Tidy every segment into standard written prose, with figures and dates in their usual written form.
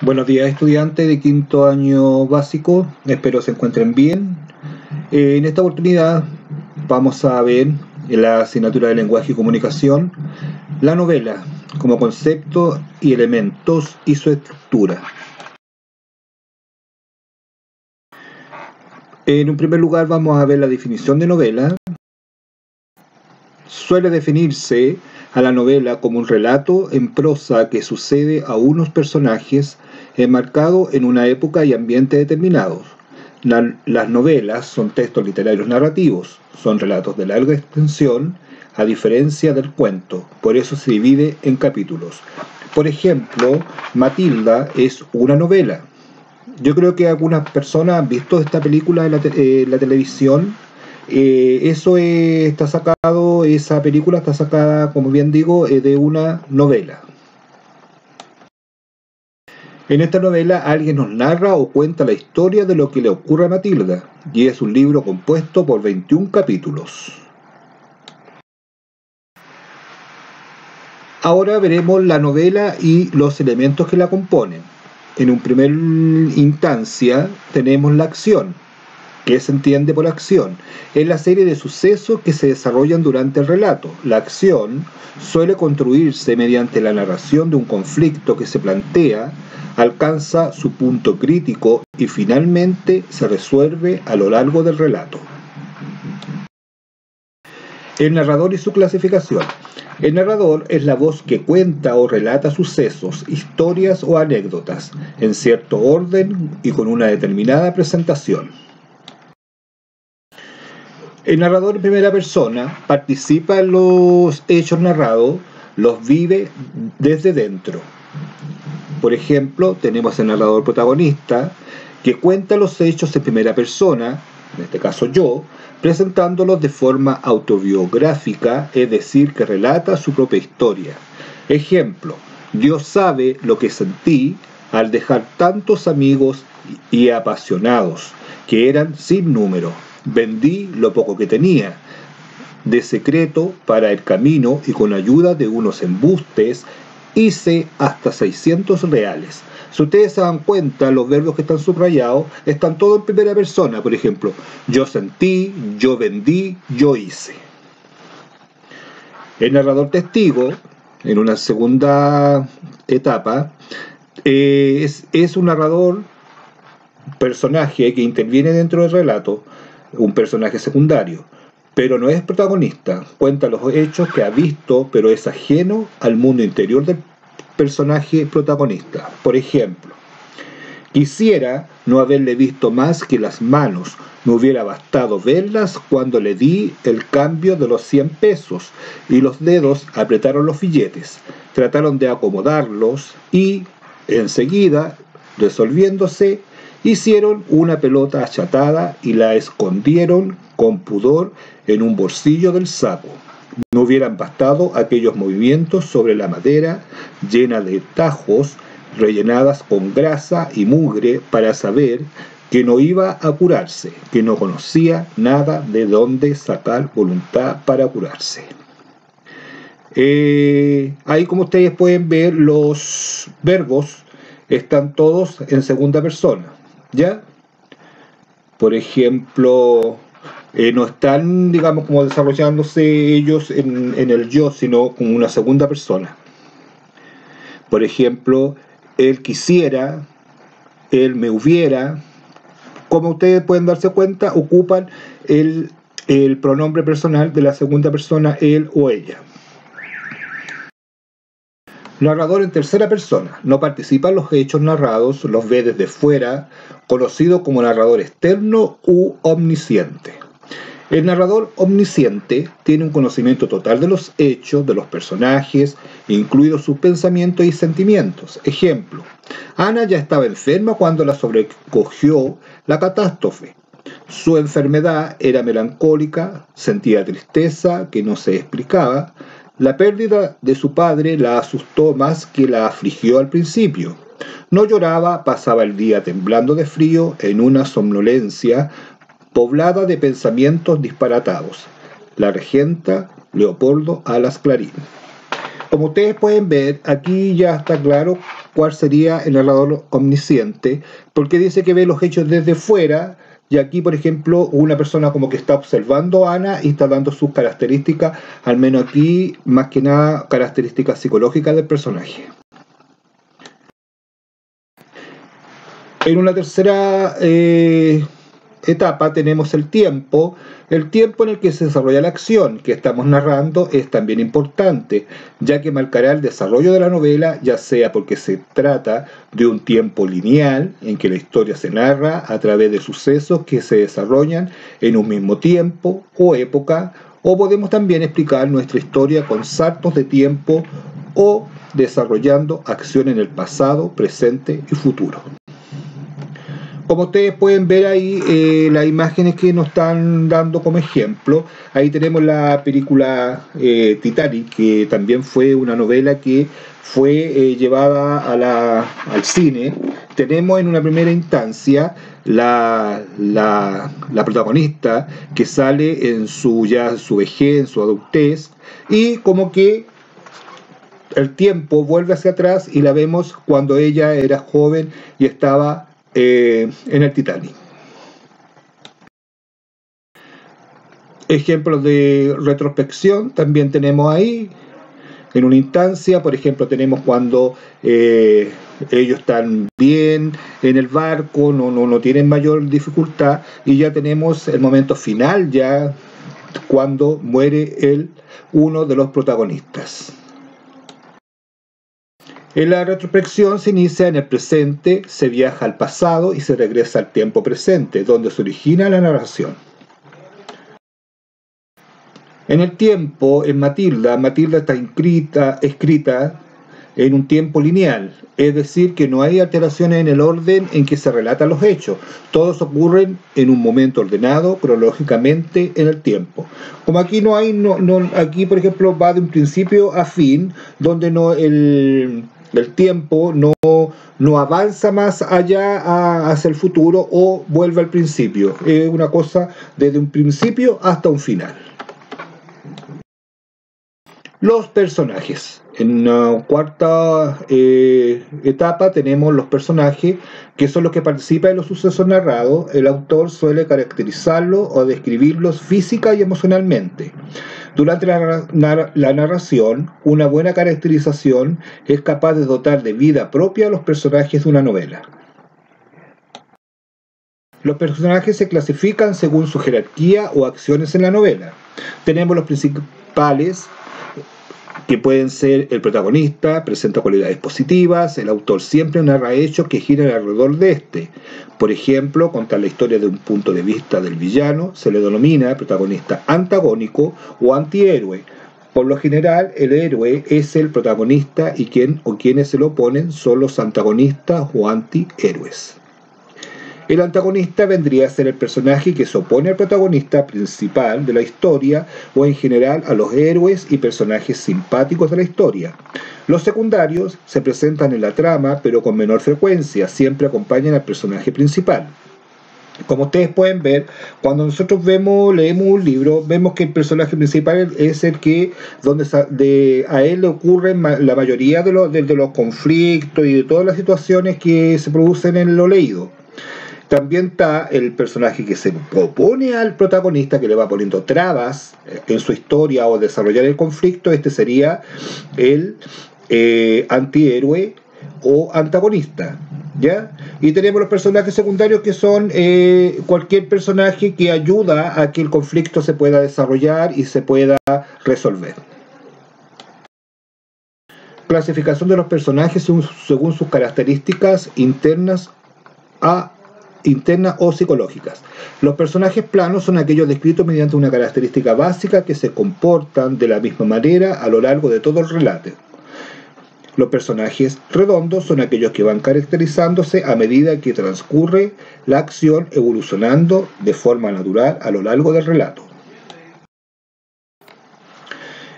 Buenos días, estudiantes de quinto año básico, espero se encuentren bien. En esta oportunidad vamos a ver en la asignatura de lenguaje y comunicación la novela como concepto y elementos y su estructura. En un primer lugar vamos a ver la definición de novela. Suele definirse a la novela como un relato en prosa que sucede a unos personajes enmarcado en una época y ambiente determinados. Las novelas son textos literarios narrativos, son relatos de larga extensión, a diferencia del cuento, por eso se divide en capítulos. Por ejemplo, Matilda es una novela. Yo creo que algunas personas han visto esta película en la televisión. Esa película está sacada, como bien digo, de una novela. En esta novela alguien nos narra o cuenta la historia de lo que le ocurre a Matilda, y es un libro compuesto por 21 capítulos. Ahora veremos la novela y los elementos que la componen. En un primer instancia tenemos la acción. ¿Qué se entiende por acción? Es la serie de sucesos que se desarrollan durante el relato. La acción suele construirse mediante la narración de un conflicto que se plantea, alcanza su punto crítico y finalmente se resuelve a lo largo del relato. El narrador y su clasificación. El narrador es la voz que cuenta o relata sucesos, historias o anécdotas, en cierto orden y con una determinada presentación. El narrador en primera persona participa en los hechos narrados, los vive desde dentro. Por ejemplo, tenemos el narrador protagonista que cuenta los hechos en primera persona, en este caso yo, presentándolos de forma autobiográfica, es decir, que relata su propia historia. Ejemplo, Dios sabe lo que sentí al dejar tantos amigos y apasionados, que eran sin número. Vendí lo poco que tenía, de secreto para el camino y con ayuda de unos embustes hice hasta 600 reales. Si ustedes se dan cuenta, los verbos que están subrayados están todos en primera persona. Por ejemplo, yo sentí, yo vendí, yo hice. El narrador testigo, en una segunda etapa, es un narrador, personaje que interviene dentro del relato, un personaje secundario, pero no es protagonista, cuenta los hechos que ha visto, pero es ajeno al mundo interior del personaje protagonista. Por ejemplo, quisiera no haberle visto más que las manos, me hubiera bastado verlas cuando le di el cambio de los 100 pesos y los dedos apretaron los billetes, trataron de acomodarlos y, enseguida, resolviéndose, hicieron una pelota achatada y la escondieron con pudor en un bolsillo del saco. No hubieran bastado aquellos movimientos sobre la madera llena de tajos rellenadas con grasa y mugre para saber que no iba a curarse, que no conocía nada de dónde sacar voluntad para curarse. Ahí, como ustedes pueden ver, los verbos están todos en segunda persona, ¿ya? Por ejemplo, no están, digamos, como desarrollándose ellos en el yo, sino como una segunda persona. Por ejemplo, él quisiera, él me hubiera. Como ustedes pueden darse cuenta, ocupan el pronombre personal de la segunda persona, él o ella. Narrador en tercera persona. No participa en los hechos narrados, los ve desde fuera, conocido como narrador externo u omnisciente. El narrador omnisciente tiene un conocimiento total de los hechos, de los personajes, incluidos sus pensamientos y sentimientos. Ejemplo, Ana ya estaba enferma cuando la sobrecogió la catástrofe. Su enfermedad era melancólica, sentía tristeza que no se explicaba. La pérdida de su padre la asustó más que la afligió al principio. No lloraba, pasaba el día temblando de frío en una somnolencia poblada de pensamientos disparatados. La regenta Leopoldo Alas Clarín. Como ustedes pueden ver, aquí ya está claro cuál sería el narrador omnisciente, porque dice que ve los hechos desde fuera, y aquí, por ejemplo, una persona como que está observando a Ana y está dando sus características, al menos aquí, más que nada, características psicológicas del personaje. En una tercera etapa tenemos el tiempo en el que se desarrolla la acción que estamos narrando es también importante, ya que marcará el desarrollo de la novela, ya sea porque se trata de un tiempo lineal, en que la historia se narra a través de sucesos que se desarrollan en un mismo tiempo o época, o podemos también explicar nuestra historia con saltos de tiempo o desarrollando acción en el pasado, presente y futuro. Como ustedes pueden ver ahí, las imágenes que nos están dando como ejemplo, ahí tenemos la película Titanic, que también fue una novela que fue llevada al cine. Tenemos en una primera instancia la protagonista que sale en su vejez, en su adultez, y como que el tiempo vuelve hacia atrás y la vemos cuando ella era joven y estaba en el Titanic. Ejemplos de retrospección también tenemos ahí. En una instancia, por ejemplo, tenemos cuando ellos están bien en el barco, no tienen mayor dificultad, y ya tenemos el momento final, ya cuando muere uno de los protagonistas. En la retrospección se inicia en el presente, se viaja al pasado y se regresa al tiempo presente, donde se origina la narración. En el tiempo, en Matilda está escrita en un tiempo lineal, es decir, que no hay alteraciones en el orden en que se relatan los hechos. Todos ocurren en un momento ordenado cronológicamente en el tiempo. Como aquí aquí por ejemplo va de un principio a fin, donde el tiempo no avanza más allá hacia el futuro o vuelve al principio. Es una cosa desde un principio hasta un final. Los personajes. En una cuarta etapa tenemos los personajes que son los que participan en los sucesos narrados. El autor suele caracterizarlos o describirlos física y emocionalmente. Durante la narración, una buena caracterización es capaz de dotar de vida propia a los personajes de una novela. Los personajes se clasifican según su jerarquía o acciones en la novela. Tenemos los principales, que pueden ser el protagonista, presenta cualidades positivas, el autor siempre narra hechos que giran alrededor de este. Por ejemplo, contar la historia de un punto de vista del villano se le denomina protagonista antagónico o antihéroe. Por lo general, el héroe es el protagonista y quienes se lo oponen son los antagonistas o antihéroes. El antagonista vendría a ser el personaje que se opone al protagonista principal de la historia o en general a los héroes y personajes simpáticos de la historia. Los secundarios se presentan en la trama pero con menor frecuencia, siempre acompañan al personaje principal. Como ustedes pueden ver, cuando nosotros leemos un libro, vemos que el personaje principal es el que a él le ocurren la mayoría de los conflictos y de todas las situaciones que se producen en lo leído. También está el personaje que se opone al protagonista, que le va poniendo trabas en su historia o desarrollar el conflicto. Este sería el antihéroe o antagonista, ¿ya? Y tenemos los personajes secundarios, que son cualquier personaje que ayuda a que el conflicto se pueda desarrollar y se pueda resolver. Clasificación de los personajes según sus características internas o psicológicas. Los personajes planos son aquellos descritos mediante una característica básica que se comportan de la misma manera a lo largo de todo el relato. Los personajes redondos son aquellos que van caracterizándose a medida que transcurre la acción, evolucionando de forma natural a lo largo del relato.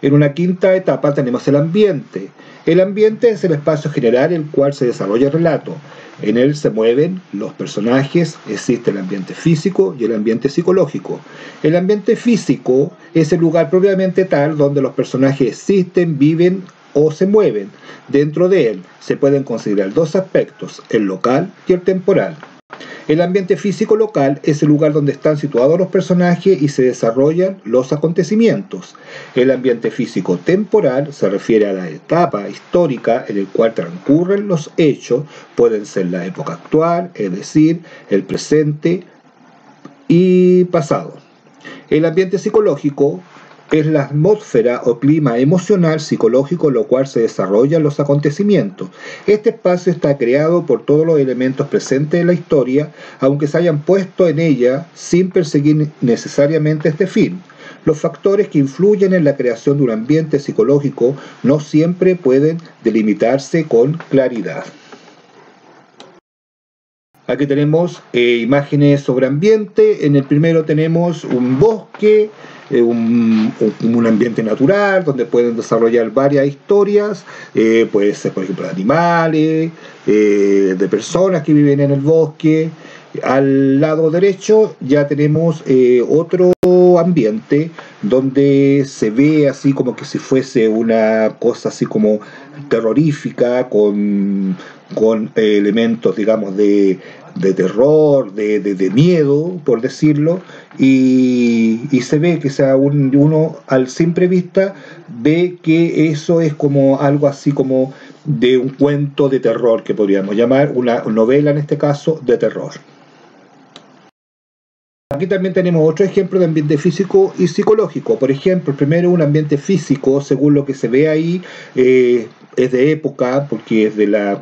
En una quinta etapa tenemos el ambiente. El ambiente es el espacio general en el cual se desarrolla el relato. En él se mueven los personajes, existe el ambiente físico y el ambiente psicológico. El ambiente físico es el lugar propiamente tal donde los personajes existen, viven o se mueven. Dentro de él se pueden considerar dos aspectos, el local y el temporal. El ambiente físico local es el lugar donde están situados los personajes y se desarrollan los acontecimientos. El ambiente físico temporal se refiere a la etapa histórica en la cual transcurren los hechos, pueden ser la época actual, es decir, el presente y pasado. El ambiente psicológico es la atmósfera o clima emocional psicológico en lo cual se desarrollan los acontecimientos. Este espacio está creado por todos los elementos presentes en la historia, aunque se hayan puesto en ella sin perseguir necesariamente este fin. Los factores que influyen en la creación de un ambiente psicológico no siempre pueden delimitarse con claridad. Aquí tenemos imágenes sobre ambiente. En el primero tenemos un bosque, un ambiente natural donde pueden desarrollar varias historias, puede ser por ejemplo de animales, de personas que viven en el bosque. Al lado derecho ya tenemos otro ambiente donde se ve así como que si fuese una cosa así como terrorífica con elementos digamos de terror, de miedo, por decirlo, y se ve que uno al simple vista ve que eso es como algo así como de un cuento de terror que podríamos llamar, una novela en este caso de terror. Aquí también tenemos otro ejemplo de ambiente físico y psicológico. Por ejemplo, primero un ambiente físico, según lo que se ve ahí, es de época, porque es de la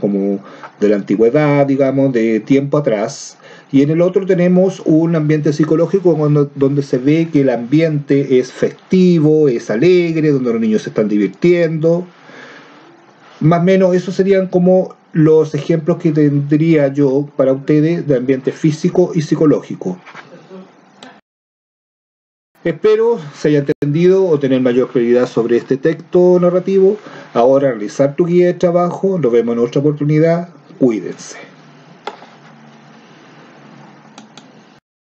antigüedad, digamos, de tiempo atrás. Y en el otro tenemos un ambiente psicológico donde se ve que el ambiente es festivo, es alegre, donde los niños se están divirtiendo. Más o menos esos serían como los ejemplos que tendría yo para ustedes de ambiente físico y psicológico. Espero se haya entendido o tener mayor claridad sobre este texto narrativo. Ahora realizar tu guía de trabajo. Nos vemos en otra oportunidad. Cuídense.